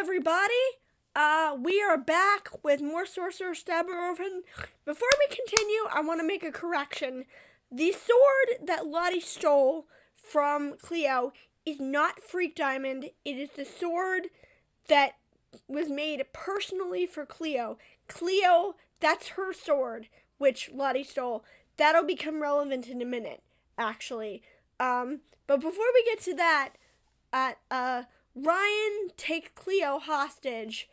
everybody. We are back with more Sorcerous Stabber Orphen. Before we continue, I want to make a correction. The sword that Lottie stole from Cleo is not Freak Diamond. It is the sword that was made personally for Cleo. Cleo, that's her sword, which Lottie stole. That'll become relevant in a minute, actually. But before we get to that, Ryan takes Cleo hostage.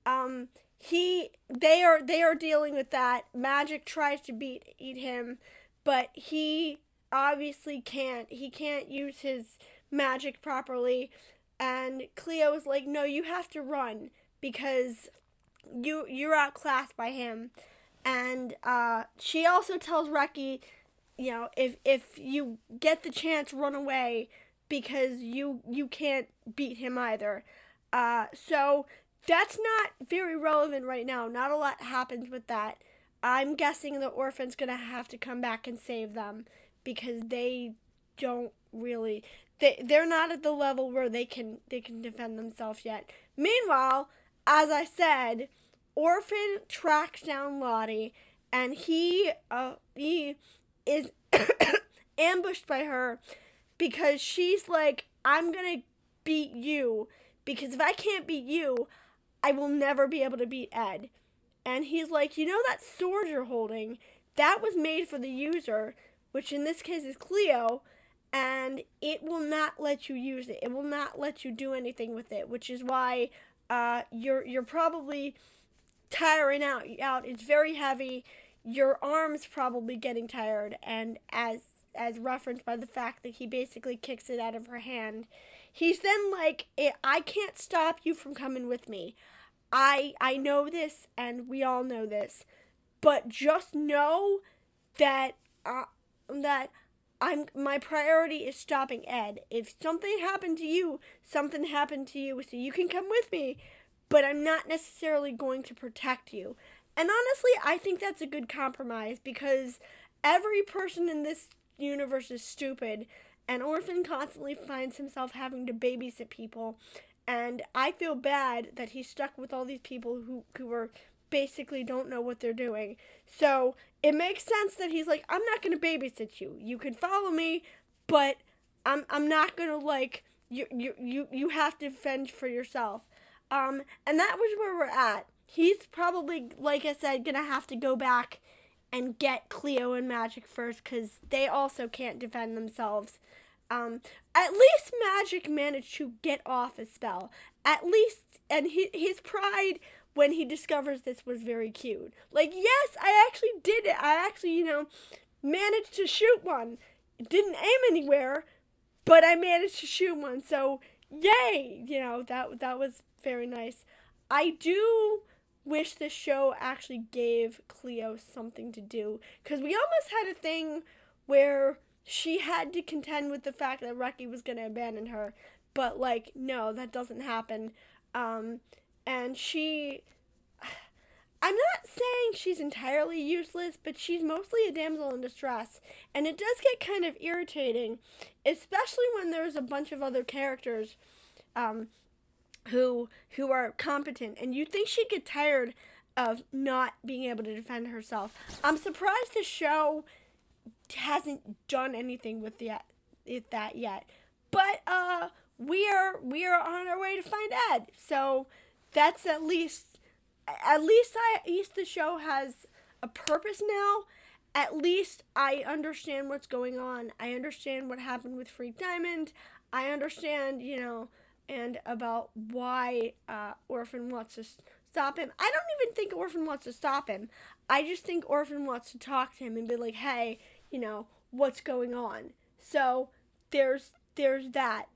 They are dealing with that. Magic tries to eat him, but he obviously can't. He can't use his magic properly, and Cleo is like, "No, you have to run because you're outclassed by him." And she also tells Reki, if you get the chance, run away because you can't beat him either. So that's not very relevant right now. Not a lot happens with that. I'm guessing the Orphen's gonna have to come back and save them because they don't really. They're not at the level where they can defend themselves yet. Meanwhile, as I said, Orphen tracks down Lottie, and he is ambushed by her because she's like, "I'm gonna beat you because if I can't beat you, I will never be able to beat Ed." And he's like, that sword you're holding, that was made for the user, which in this case is Cleo, and it will not let you use it. It will not let you do anything with it, which is why you're probably tiring out. It's very heavy. Your arm's probably getting tired, and as referenced by the fact that he basically kicks it out of her hand. He's then like, "I can't stop you from coming with me. I know this, and we all know this, but just know that my priority is stopping Ed. If something happened to you, something happened to you, so you can come with me, but I'm not necessarily going to protect you." And honestly, I think that's a good compromise because every person in this universe is stupid, and Orphen constantly finds himself having to babysit people, and I feel bad that he's stuck with all these people who are basically don't know what they're doing. So it makes sense that he's like, "I'm not going to babysit you. You can follow me, but I'm not going to you have to fend for yourself." And that was where we're at. He's probably, like I said, going to have to go back and get Cleo and Magic first because they also can't defend themselves. At least Magic managed to get off a spell. At least, and his pride when he discovers this was very cute. Like, yes, I actually did it. I actually, managed to shoot one. It didn't aim anywhere, but I managed to shoot one. So, yay! That was very nice. I do wish the show actually gave Cleo something to do, because we almost had a thing where she had to contend with the fact that Reki was going to abandon her, but no, that doesn't happen. And I'm not saying she's entirely useless, but she's mostly a damsel in distress, and it does get kind of irritating, especially when there's a bunch of other characters who are competent, and you think she'd get tired of not being able to defend herself. I'm surprised the show hasn't done anything with that yet, but we are on our way to find Ed. So that's at least the show has a purpose now. At least I understand what's going on. I understand what happened with Freak Diamond. I understand, and about why Orphen wants to stop him. I don't even think Orphen wants to stop him. I just think Orphen wants to talk to him and be like, "Hey, what's going on?" So there's that.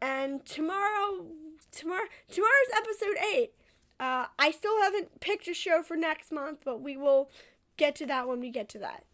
And tomorrow's episode 8. I still haven't picked a show for next month, but we will get to that when we get to that.